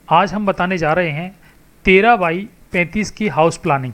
आज हम बताने जा रहे हैं 13 बाई 35 की हाउस प्लानिंग।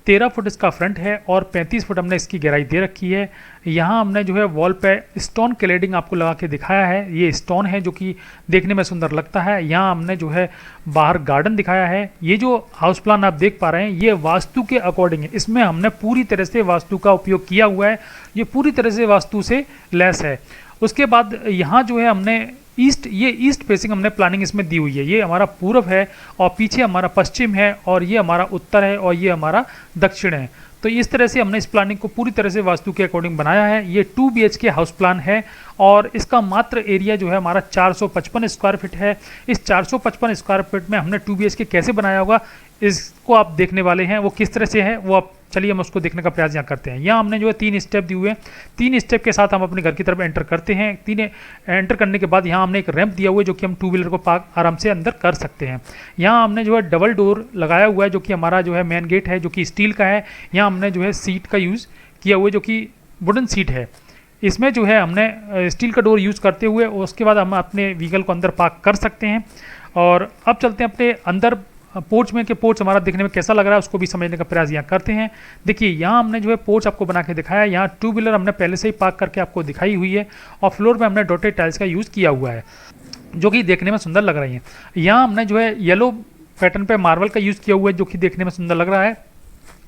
13 फुट इसका फ्रंट है और 35 फुट हमने इसकी गहराई दे रखी है। यहाँ हमने जो है वॉल पे स्टोन क्लेडिंग आपको लगा के दिखाया है। ये स्टोन है जो कि देखने में सुंदर लगता है। यहाँ हमने जो है बाहर गार्डन दिखाया है। ये जो हाउस प्लान आप देख पा रहे हैं ये वास्तु के अकॉर्डिंग है। इसमें हमने पूरी तरह से वास्तु का उपयोग किया हुआ है। ये पूरी तरह से वास्तु से लैस है। उसके बाद यहाँ जो है हमने ईस्ट फेसिंग हमने प्लानिंग इसमें दी हुई है। ये हमारा पूर्व है और पीछे हमारा पश्चिम है और ये हमारा उत्तर है और ये हमारा दक्षिण है। तो इस तरह से हमने इस प्लानिंग को पूरी तरह से वास्तु के अकॉर्डिंग बनाया है। ये 2 BHK हाउस प्लान है और इसका मात्र एरिया जो है हमारा 455 स्क्वायर फीट है। इस 455 स्क्वायर फीट में हमने 2 BHK कैसे बनाया होगा इसको आप देखने वाले हैं। वो किस तरह से है वो आप चलिए हम उसको देखने का प्रयास यहाँ करते हैं। यहाँ हमने जो है 3 स्टेप दिए हुए हैं। 3 स्टेप के साथ हम अपने घर की तरफ एंटर करते हैं। 3 एंटर करने के बाद यहाँ हमने एक रैंप दिया हुआ है जो कि हम 2 व्हीलर को पार्क आराम से अंदर कर सकते हैं। यहाँ हमने जो है डबल डोर लगाया हुआ है जो कि हमारा जो है मेन गेट है जो कि स्टील का है। यहाँ हमने जो है सीट का यूज़ किया हुआ है जो कि वुडन सीट है। इसमें जो है हमने स्टील का डोर यूज़ करते हुए उसके बाद हम अपने व्हीकल को अंदर पार्क कर सकते हैं। और अब चलते हैं अपने अंदर पोर्च में कि पोर्च हमारा देखने में कैसा लग रहा है उसको भी समझने का प्रयास यहाँ करते हैं। देखिए यहाँ हमने जो है पोर्च आपको बना के दिखाया है। यहाँ 2 व्हीलर हमने पहले से ही पार्क करके आपको दिखाई हुई है और फ्लोर पे हमने डॉटेड टाइल्स का यूज़ किया हुआ है जो कि देखने में सुंदर लग रही है। यहाँ हमने जो है येलो पैटर्न पे मार्बल का यूज़ किया हुआ है जो कि देखने में सुंदर लग रहा है।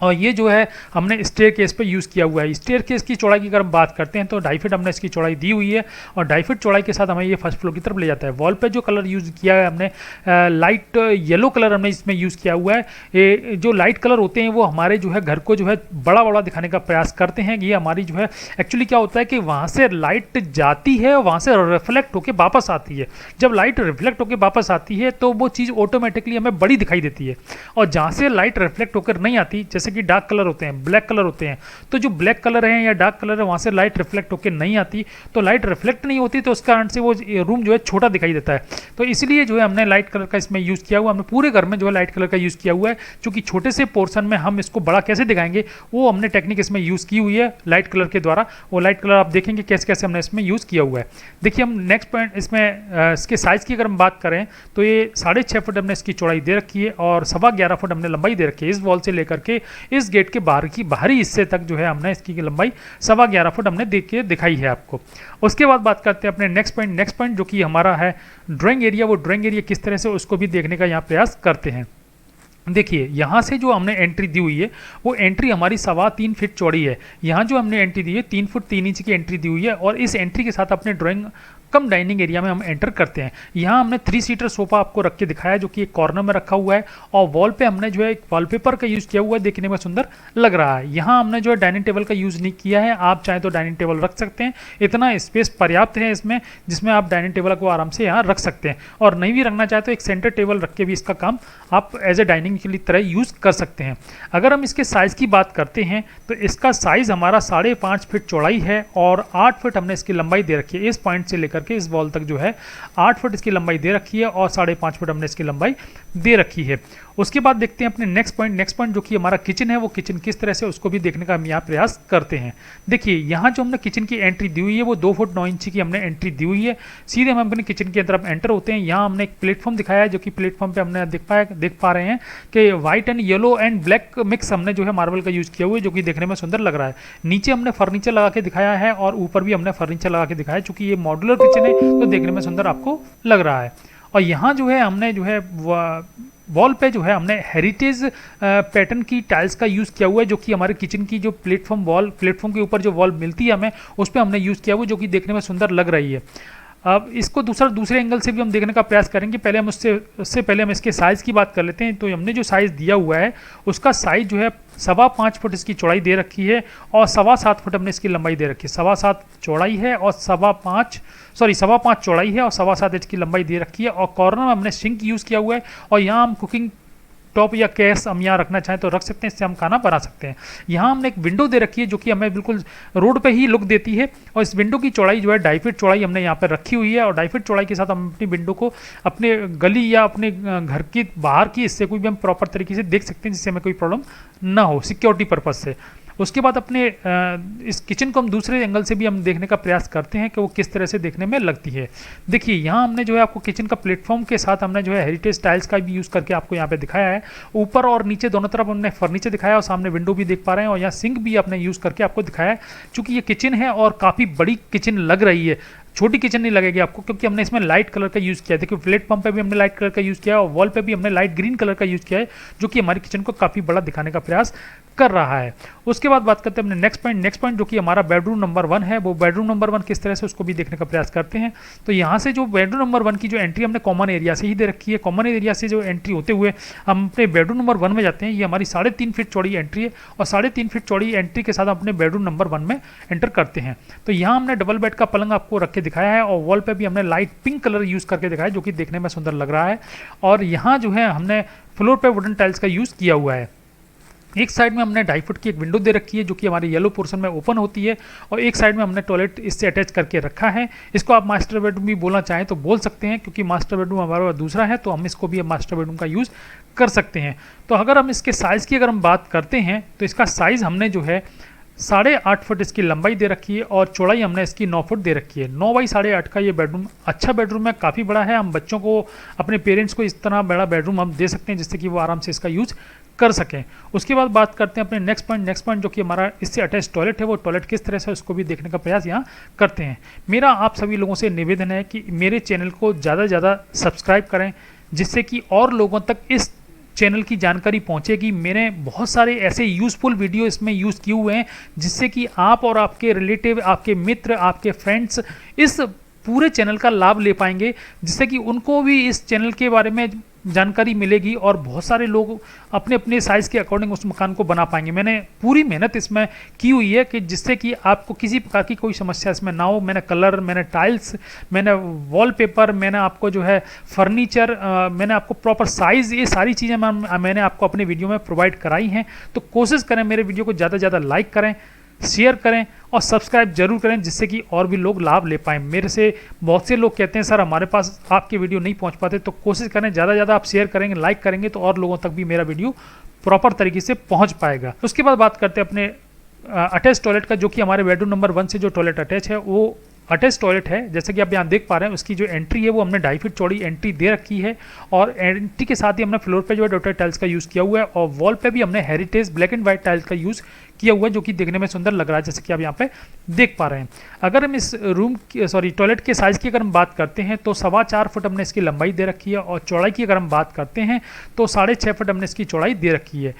और ये जो है हमने स्टेयर केस पे यूज़ किया हुआ है। स्टेयर केस की चौड़ाई की अगर हम बात करते हैं तो 2.5 फीट हमने इसकी चौड़ाई दी हुई है और 2.5 फीट चौड़ाई के साथ हमें ये फर्स्ट फ्लोर की तरफ ले जाता है। वॉल पे जो कलर यूज़ किया है हमने लाइट येलो कलर हमने इसमें यूज़ किया हुआ है। ये जो लाइट कलर होते हैं वो हमारे जो है घर को जो है बड़ा बड़ा दिखाने का प्रयास करते हैं। ये हमारी जो है एक्चुअली क्या होता है कि वहाँ से लाइट जाती है और वहाँ से रिफ्लेक्ट होकर वापस आती है। जब लाइट रिफ्लेक्ट होकर वापस आती है तो वो चीज़ ऑटोमेटिकली हमें बड़ी दिखाई देती है। और जहाँ से लाइट रिफ्लेक्ट होकर नहीं आती जैसे कि डार्क कलर होते हैं ब्लैक कलर होते हैं तो जो ब्लैक कलर है या डार्क कलर है वहां से लाइट रिफ्लेक्ट होकर नहीं आती। तो लाइट रिफ्लेक्ट नहीं होती तो उस कारण से वो रूम जो है छोटा दिखाई देता है। तो इसलिए जो है हमने लाइट कलर का इसमें यूज़ किया हुआ। हमने पूरे घर में जो है लाइट कलर का यूज़ किया हुआ है क्योंकि छोटे से पोर्शन में हम इसको बड़ा कैसे दिखाएंगे वो हमने टेक्निक इसमें यूज़ की हुई है लाइट कलर के द्वारा। वो लाइट कलर आप देखेंगे कैसे कैसे हमने इसमें यूज़ किया हुआ है। देखिए हम नेक्स्ट पॉइंट इसमें इसके साइज़ की अगर हम बात करें तो ये 6.5 फुट हमने इसकी चौड़ाई दे रखी है और 11.25 फुट हमने लंबाई दे रखी है। इस वॉल से लेकर के इस गेट के बाहरी हिस्से तक जो है हमने इसकी लंबाई 11.25 फुट हमने देख के दिखाई है आपको। उसके बाद बात करते हैं अपने नेक्स्ट पॉइंट जो कि हमारा है ड्राइंग एरिया। वो ड्राइंग एरिया किस तरह से उसको भी देखने का यहाँ प्रयास करते हैं। देखिए यहाँ से जो हमने एंट्री दी हुई है वो एंट्री हमारी 3.25 फीट चौड़ी है। यहाँ जो हमने एंट्री दी है 3 फुट 3 इंच की एंट्री दी हुई है और इस एंट्री के साथ अपने ड्राइंग कम डाइनिंग एरिया में हम एंटर करते हैं। यहाँ हमने 3 सीटर सोफा आपको रख के दिखाया जो कि एक कॉर्नर में रखा हुआ है और वॉल पे हमने जो है एक वॉलपेपर का यूज़ किया हुआ है देखने में सुंदर लग रहा है। यहाँ हमने जो है डाइनिंग टेबल का यूज़ नहीं किया है। आप चाहें तो डाइनिंग टेबल रख सकते हैं। इतना स्पेस पर्याप्त है इसमें जिसमें आप डाइनिंग टेबल को आराम से यहाँ रख सकते हैं। और नहीं भी रखना चाहे तो एक सेंटर टेबल रख के भी इसका काम आप एज ए डाइनिंग के लिए तरह यूज़ कर सकते हैं। अगर हम इसके साइज़ की बात करते हैं तो इसका साइज़ हमारा 5.5 फीट चौड़ाई है और 8 फुट हमने इसकी लंबाई दे रखी है। इस पॉइंट से लेकर के इस वॉल तक जो है 8 फुट इसकी लंबाई दे रखी है और 5.5 फुट हमने इसकी लंबाई दे रखी है। उसके बाद देखते हैं अपने नेक्स्ट पॉइंट जो कि हमारा किचन है। वो किचन किस तरह से उसको भी देखने का हम यहाँ प्रयास करते हैं। देखिए यहाँ जो हमने किचन की एंट्री दी हुई है वो 2 फुट 9 इंच की हमने एंट्री दी हुई है। सीधे हम अपने किचन के अंदर एंटर होते हैं। यहाँ हमने एक प्लेटफॉर्म दिखाया है जो कि प्लेटफॉर्म पे हमने देख पा रहे हैं कि white and yellow and black mix हमने जो है मार्बल का यूज़ किया हुआ है जो कि देखने में सुंदर लग रहा है। नीचे हमने फर्नीचर लगा के दिखाया है और ऊपर भी हमने फर्नीचर लगा के दिखाया है चूँकि ये मॉड्यूलर किचन है तो देखने में सुंदर आपको लग रहा है। और यहाँ जो है हमने जो है वॉल पे जो है हमने हेरिटेज पैटर्न की टाइल्स का यूज़ किया हुआ है जो कि हमारे किचन की जो प्लेटफॉर्म के ऊपर जो वॉल मिलती है हमें उस पर हमने यूज़ किया हुआ है जो कि देखने में सुंदर लग रही है। अब इसको दूसरे एंगल से भी हम देखने का प्रयास करेंगे। पहले हम उससे पहले हम इसके साइज़ की बात कर लेते हैं। तो हमने जो साइज़ दिया हुआ है उसका साइज़ जो है 5.25 फुट इसकी चौड़ाई दे रखी है और 7.25 फुट हमने इसकी लंबाई दे रखी है। 7.25 चौड़ाई है और 7.5 चौड़ाई है और 7.25 इंच की लंबाई दे रखी है। और कॉर्नर में हमने सिंक यूज़ किया हुआ है और यहाँ हम कुकिंग टॉप या गैस हम यहाँ रखना चाहें तो रख सकते हैं। इससे हम खाना बना सकते हैं। यहाँ हमने एक विंडो दे रखी है जो कि हमें बिल्कुल रोड पे ही लुक देती है और इस विंडो की चौड़ाई जो है 2.5 फीट चौड़ाई हमने यहाँ पर रखी हुई है। और 2.5 फीट चौड़ाई के साथ हम अपनी विंडो को अपने गली या अपने घर की बाहर की हिस्से को भी हम प्रॉपर तरीके से देख सकते हैं जिससे हमें कोई प्रॉब्लम ना हो सिक्योरिटी पर्पज़ से। उसके बाद अपने इस किचन को हम दूसरे एंगल से भी हम देखने का प्रयास करते हैं कि वो किस तरह से देखने में लगती है। देखिए यहाँ हमने जो है आपको किचन का प्लेटफॉर्म के साथ हमने जो है हेरिटेज टाइल्स का भी यूज़ करके आपको यहाँ पे दिखाया है। ऊपर और नीचे दोनों तरफ हमने फर्नीचर दिखाया और सामने विंडो भी देख पा रहे हैं, और यहाँ सिंक भी आपने यूज़ करके आपको दिखाया है। चूँकि ये किचन है और काफ़ी बड़ी किचन लग रही है, छोटी किचन नहीं लगेगी आपको, क्योंकि हमने इसमें लाइट कलर का यूज़ किया है। देखिए प्लेटफॉर्म पे भी हमने लाइट कलर का यूज़ किया है और वॉल पे भी हमने लाइट ग्रीन कलर का यूज़ किया है, जो कि हमारी किचन को काफ़ी बड़ा दिखाने का प्रयास कर रहा है। उसके बाद बात करते हैं अपने नेक्स्ट पॉइंट जो कि हमारा बेडरूम नंबर 1 है। वो बेडरूम नंबर 1 किस तरह से उसको भी देखने का प्रयास करते हैं। तो यहाँ से जो बेडरूम नंबर 1 की जो एंट्री हमने कॉमन एरिया से ही दे रखी है, कॉमन एरिया से जो एंट्री होते हुए हम अपने बेडरूम नंबर 1 में जाते हैं। ये हमारी 3.5 फीट चौड़ी एंट्री है और 3.5 फीट चौड़ी एंट्री के साथ हम अपने बेडरूम नंबर 1 में एंटर करते हैं। तो यहाँ हमने डबल बेड का पलंग आपको रख के दिखाया है और वॉल पे भी हमने लाइट पिंक कलर यूज़ करके दिखाया है, जो कि देखने में सुंदर लग रहा है। और यहाँ जो है हमने फ्लोर पे वुडन टाइल्स का यूज़ किया हुआ है। एक साइड में हमने 2.5 फुट की एक विंडो दे रखी है, जो कि हमारे येलो पोर्शन में ओपन होती है, और एक साइड में हमने टॉयलेट इससे अटैच करके रखा है। इसको आप मास्टर बेडरूम भी बोलना चाहें तो बोल सकते हैं, क्योंकि मास्टर बेडरूम हमारा दूसरा है, तो हम इसको भी मास्टर बेडरूम का यूज़ कर सकते हैं। तो अगर हम इसके साइज़ की अगर हम बात करते हैं तो इसका साइज़ हमने जो है 8.5 फुट इसकी लंबाई दे रखी है और चौड़ाई हमने इसकी 9 फुट दे रखी है। 9 बाई 8.5 का ये बेडरूम अच्छा बेडरूम है, काफ़ी बड़ा है। हम बच्चों को, अपने पेरेंट्स को इस तरह बड़ा बेडरूम हम दे सकते हैं जिससे कि वो आराम से इसका यूज़ कर सकें। उसके बाद बात करते हैं अपने नेक्स्ट पॉइंट जो कि हमारा इससे अटैच टॉयलेट है। वो टॉयलेट किस तरह से उसको भी देखने का प्रयास यहाँ करते हैं। मेरा आप सभी लोगों से निवेदन है कि मेरे चैनल को ज़्यादा से ज़्यादा सब्सक्राइब करें, जिससे कि और लोगों तक इस चैनल की जानकारी पहुंचेगी। मैंने बहुत सारे ऐसे यूज़फुल वीडियो इसमें यूज़ किए हुए हैं, जिससे कि आप और आपके रिलेटिव, आपके मित्र, आपके फ्रेंड्स इस पूरे चैनल का लाभ ले पाएंगे, जिससे कि उनको भी इस चैनल के बारे में जानकारी मिलेगी और बहुत सारे लोग अपने अपने साइज़ के अकॉर्डिंग उस मकान को बना पाएंगे। मैंने पूरी मेहनत इसमें की हुई है कि जिससे कि आपको किसी प्रकार की कोई समस्या इसमें ना हो। मैंने कलर, मैंने टाइल्स, मैंने वॉलपेपर, मैंने आपको जो है फर्नीचर, मैंने आपको प्रॉपर साइज़, ये सारी चीज़ें मैंने आपको अपने वीडियो में प्रोवाइड कराई हैं। तो कोशिश करें मेरे वीडियो को ज़्यादा से ज़्यादा लाइक करें, शेयर करें और सब्सक्राइब जरूर करें, जिससे कि और भी लोग लाभ ले पाएँ। मेरे से बहुत से लोग कहते हैं सर हमारे पास आपके वीडियो नहीं पहुंच पाते, तो कोशिश करें ज़्यादा से ज़्यादा आप शेयर करेंगे, लाइक करेंगे, तो और लोगों तक भी मेरा वीडियो प्रॉपर तरीके से पहुंच पाएगा। उसके बाद बात करते हैं अपने अटैच टॉयलेट का, जो कि हमारे बेडरूम नंबर 1 से जो टॉयलेट अटैच है वो अटैच टॉयलेट है। जैसे कि आप यहाँ देख पा रहे हैं, उसकी जो एंट्री है वो हमने 2.5 फीट चौड़ी एंट्री दे रखी है और एंट्री के साथ ही हमने फ्लोर पे जो है डॉटेड टाइल्स का यूज़ किया हुआ है और वॉल पे भी हमने heritage black and white tiles का यूज़ किया हुआ है, जो कि देखने में सुंदर लग रहा है, जैसे कि आप यहाँ पे देख पा रहे हैं। अगर हम इस टॉयलेट के साइज़ की अगर हम बात करते हैं तो 4.25 फुट हमने इसकी लंबाई दे रखी है और चौड़ाई की अगर हम बात करते हैं तो 6.5 फुट हमने इसकी चौड़ाई दे रखी है।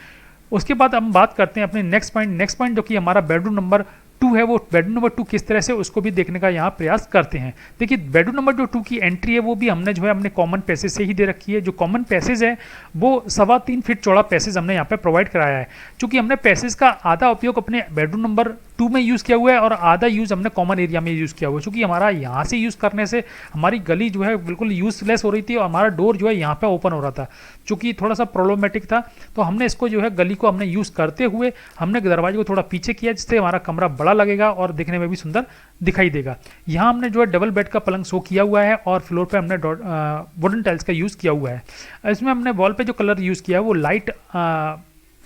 उसके बाद हम बात करते हैं अपने नेक्स्ट पॉइंट जो कि हमारा बेडरूम नंबर 2 है। वो बेडरूम नंबर 2 किस तरह से उसको भी देखने का यहाँ प्रयास करते हैं। देखिए बेडरूम नंबर जो 2 की एंट्री है वो भी हमने जो है हमने कॉमन पैसेज से ही दे रखी है। जो कॉमन पैसेज है वो 3.25 फीट चौड़ा पैसेज हमने यहाँ पे प्रोवाइड कराया है। चूँकि हमने पैसेज का आधा उपयोग अपने बेडरूम नंबर 2 में यूज़ किया हुआ है और आधा यूज़ हमने कॉमन एरिया में यूज़ किया हुआ है। चूँकि हमारा यहाँ से यूज़ करने से हमारी गली जो है बिल्कुल यूज़लेस हो रही थी और हमारा डोर जो है यहाँ पे ओपन हो रहा था, चूँकि थोड़ा सा प्रॉब्लमेटिक था। तो हमने इसको जो है गली को हमने यूज़ करते हुए हमने दरवाजे को थोड़ा पीछे किया, जिससे हमारा कमरा बड़ा लगेगा और दिखने में भी सुंदर दिखाई देगा। यहाँ हमने जो है डबल बेड का पलंग शो किया हुआ है और फ्लोर पे हमने वुडन टाइल्स का यूज़ किया हुआ है। इसमें हमने वॉल पे जो कलर यूज़ किया है वो लाइट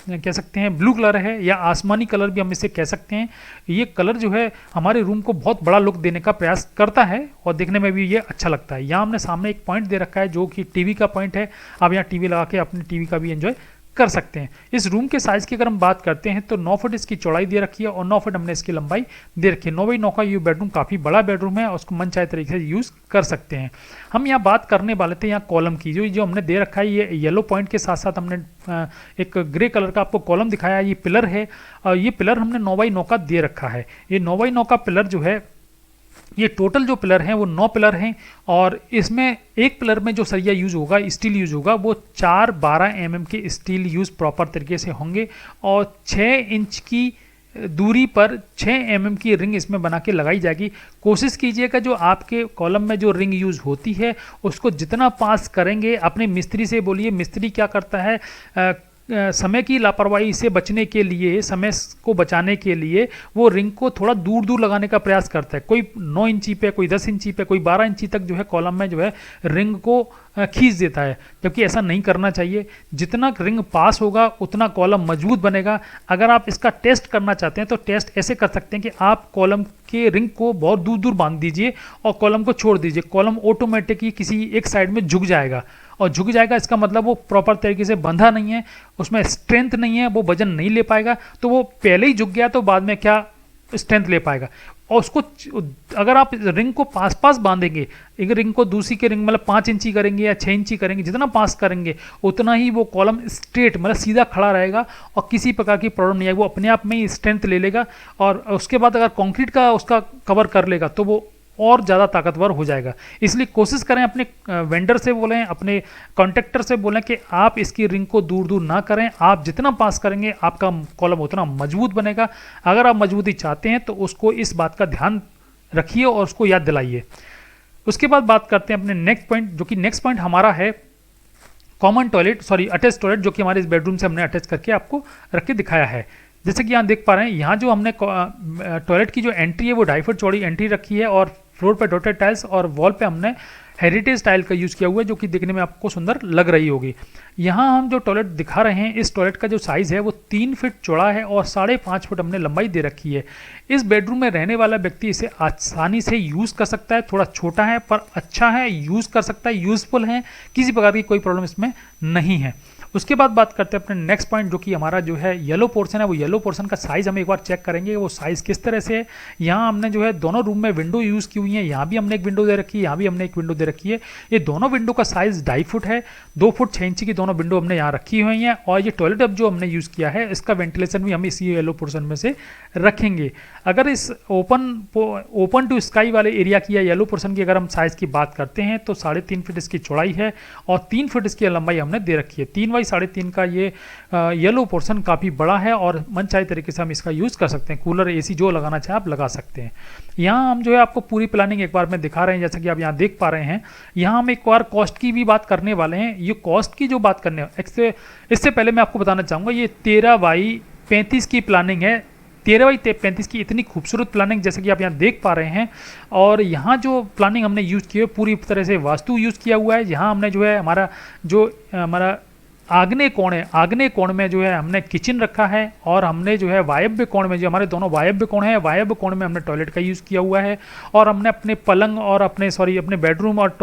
कह सकते हैं ब्लू कलर है या आसमानी कलर भी हम इसे कह सकते हैं। ये कलर जो है हमारे रूम को बहुत बड़ा लुक देने का प्रयास करता है और देखने में भी ये अच्छा लगता है। यहाँ हमने सामने एक पॉइंट दे रखा है जो कि टीवी का पॉइंट है। आप यहाँ टीवी लगा के अपनी टीवी का भी एंजॉय कर सकते हैं। इस रूम के साइज़ की अगर हम बात करते हैं तो 9 फुट इसकी चौड़ाई दे रखी है और 9 फुट हमने इसकी लंबाई दे रखी है। 9 बाई 9 का ये बेडरूम काफ़ी बड़ा बेडरूम है और उसको मन चाहे तरीके से यूज़ कर सकते हैं। हम यहाँ बात करने वाले थे यहाँ कॉलम की, जो हमने दे रखा है ये येलो पॉइंट के साथ साथ हमने एक ग्रे कलर का आपको कॉलम दिखाया है। ये पिलर है और ये पिलर हमने 9 बाई 9 का दे रखा है। ये 9 बाई 9 का पिलर जो है, ये टोटल जो पिलर हैं वो 9 पिलर हैं और इसमें एक पिलर में जो सरिया यूज़ होगा, स्टील यूज़ होगा, वो 4-12 mm के स्टील यूज़ प्रॉपर तरीके से होंगे और 6 इंच की दूरी पर 6 mm की रिंग इसमें बना के लगाई जाएगी। कोशिश कीजिएगा जो आपके कॉलम में जो रिंग यूज़ होती है उसको जितना पास करेंगे, अपने मिस्त्री से बोलिए। मिस्त्री क्या करता है, समय की लापरवाही से बचने के लिए, समय को बचाने के लिए वो रिंग को थोड़ा दूर दूर लगाने का प्रयास करता है। कोई 9 इंची पे, कोई 10 इंची पे, कोई 12 इंची तक जो है कॉलम में जो है रिंग को खींच देता है, जबकि ऐसा नहीं करना चाहिए। जितना रिंग पास होगा उतना कॉलम मजबूत बनेगा। अगर आप इसका टेस्ट करना चाहते हैं तो टेस्ट ऐसे कर सकते हैं कि आप कॉलम के रिंग को बहुत दूर दूर बांध दीजिए और कॉलम को छोड़ दीजिए। कॉलम ऑटोमेटिकली किसी एक साइड में झुक जाएगा, और झुक जाएगा इसका मतलब वो प्रॉपर तरीके से बंधा नहीं है, उसमें स्ट्रेंथ नहीं है, वो वजन नहीं ले पाएगा। तो वो पहले ही झुक गया तो बाद में क्या स्ट्रेंथ ले पाएगा। और उसको अगर आप रिंग को पास पास बांधेंगे, एक रिंग को दूसरी के रिंग मतलब 5 इंची करेंगे या 6 इंची करेंगे, जितना पास करेंगे उतना ही वो कॉलम स्ट्रेट मतलब सीधा खड़ा रहेगा और किसी प्रकार की प्रॉब्लम नहीं आएगी। वो अपने आप में ही स्ट्रेंथ ले लेगा, और उसके बाद अगर कंक्रीट का उसका कवर कर लेगा तो वो और ज़्यादा ताकतवर हो जाएगा। इसलिए कोशिश करें, अपने वेंडर से बोलें, अपने कॉन्ट्रैक्टर से बोलें कि आप इसकी रिंग को दूर दूर ना करें। आप जितना पास करेंगे आपका कॉलम उतना मजबूत बनेगा। अगर आप मजबूती चाहते हैं तो उसको इस बात का ध्यान रखिए और उसको याद दिलाइए। उसके बाद बात करते हैं अपने नेक्स्ट पॉइंट, जो कि नेक्स्ट पॉइंट हमारा है common toilet, sorry attach toilet, जो कि हमारे इस बेडरूम से हमने अटैच करके आपको रख के दिखाया है। जैसे कि यहाँ देख पा रहे हैं, यहाँ जो हमने टॉयलेट की जो एंट्री है वो 2.5 फुट चौड़ी एंट्री रखी है, और फ्लोर पे डॉटेड टाइल्स और वॉल पे हमने हेरिटेज टाइल का यूज़ किया हुआ है, जो कि दिखने में आपको सुंदर लग रही होगी। यहाँ हम जो टॉयलेट दिखा रहे हैं, इस टॉयलेट का जो साइज़ है वो 3 फीट चौड़ा है और 5.5 फुट हमने लंबाई दे रखी है। इस बेडरूम में रहने वाला व्यक्ति इसे आसानी से यूज़ कर सकता है। थोड़ा छोटा है पर अच्छा है, यूज़ कर सकता है, यूज़फुल है, किसी प्रकार की कोई प्रॉब्लम इसमें नहीं है। उसके बाद बात करते हैं अपने नेक्स्ट पॉइंट, जो कि हमारा जो है येलो पोर्शन है। वो येलो पोर्शन का साइज़ हम एक बार चेक करेंगे, वो साइज़ किस तरह से है। यहाँ हमने जो है दोनों रूम में विंडो यूज़ की हुई है। यहाँ भी हमने एक विंडो दे रखी है, यहाँ भी हमने एक विंडो दे रखी है। ये दोनों विंडो का साइज़ 2.5 फुट है। 2 फुट 6 इंची की दोनों विंडो हमने यहाँ रखी हुई हैं। और ये टॉयलेट अब जो हमने यूज़ किया है, इसका वेंटिलेशन भी हम इसी येलो पोर्शन में से रखेंगे। अगर इस ओपन टू स्काई वाले एरिया की या येलो पोर्शन की अगर हम साइज़ की बात करते हैं तो 3.5 फीट इसकी चौड़ाई है और 3 फीट इसकी लंबाई हमने दे रखी है। 3 बाई 3.5 का ये येलो पोर्शन काफ़ी बड़ा है और मनचाहे तरीके से हम इसका यूज़ कर सकते हैं। कूलर, एसी जो लगाना चाहे आप लगा सकते हैं। यहाँ हम जो है आपको पूरी प्लानिंग एक बार में दिखा रहे हैं, जैसा कि आप यहाँ देख पा रहे हैं। यहाँ हम एक बार कॉस्ट की भी बात करने वाले हैं। ये कॉस्ट की जो बात करने, इससे पहले मैं आपको बताना चाहूँगा, ये 13 बाई 35 की प्लानिंग है। 13 बाई 35 की इतनी खूबसूरत प्लानिंग जैसे कि आप यहाँ देख पा रहे हैं। और यहाँ जो प्लानिंग हमने यूज़ की है पूरी तरह से वास्तु यूज़ किया हुआ है। यहाँ हमने जो है हमारा आग्नेय कोण है, आग्नेय कोण में जो है हमने किचन रखा है, और हमने जो है वायव्य कोण में, जो हमारे दोनों वायव्य कोण है, वायव्य कोण में हमने टॉयलेट का यूज़ किया हुआ है। और हमने अपने पलंग और अपने बेडरूम और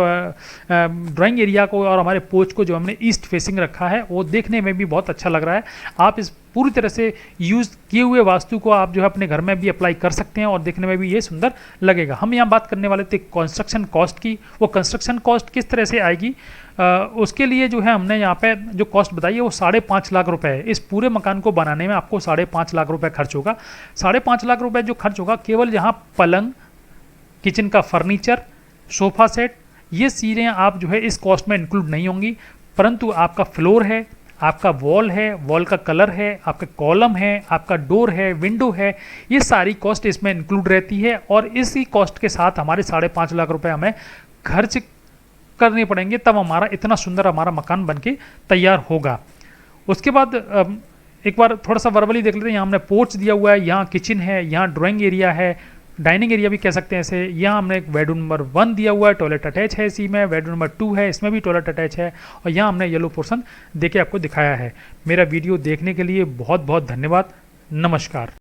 ड्राइंग एरिया को और हमारे पोर्च को जो हमने ईस्ट फेसिंग रखा है, वो देखने में भी बहुत अच्छा लग रहा है। आप इस पूरी तरह से यूज़ किए हुए वास्तु को आप जो है अपने घर में भी अप्लाई कर सकते हैं और देखने में भी ये सुंदर लगेगा। हम यहाँ बात करने वाले थे कंस्ट्रक्शन कॉस्ट की। वो कंस्ट्रक्शन कॉस्ट किस तरह से आएगी, उसके लिए जो है हमने यहाँ पे जो कॉस्ट बताई है वो 5.5 लाख रुपए है। इस पूरे मकान को बनाने में आपको 5.5 लाख रुपए खर्च होगा। 5.5 लाख रुपए जो खर्च होगा केवल यहाँ पलंग, किचन का फर्नीचर, सोफा सेट, ये चीज़ें आप जो है इस कॉस्ट में इंक्लूड नहीं होंगी। परंतु आपका फ्लोर है, आपका वॉल है, वॉल का कलर है, आपका कॉलम है, आपका डोर है, विंडो है, ये सारी कॉस्ट इसमें इंक्लूड रहती है। और इसी कॉस्ट के साथ हमारे 5.5 लाख रुपए हमें खर्च करने पड़ेंगे, तब हमारा इतना सुंदर हमारा मकान बनके तैयार होगा। उसके बाद एक बार थोड़ा सा वर्बली देख लेते हैं। यहाँ हमने पोर्च दिया हुआ है, यहाँ किचन है, यहाँ ड्राइंग एरिया है, डाइनिंग एरिया भी कह सकते हैं ऐसे। यहाँ हमने एक बेडरूम नंबर 1 दिया हुआ है, टॉयलेट अटैच है इसी में। बेडरूम नंबर 2 है, इसमें भी टॉयलेट अटैच है। और यहाँ हमने येलो पोर्शन देके आपको दिखाया है। मेरा वीडियो देखने के लिए बहुत बहुत धन्यवाद। नमस्कार।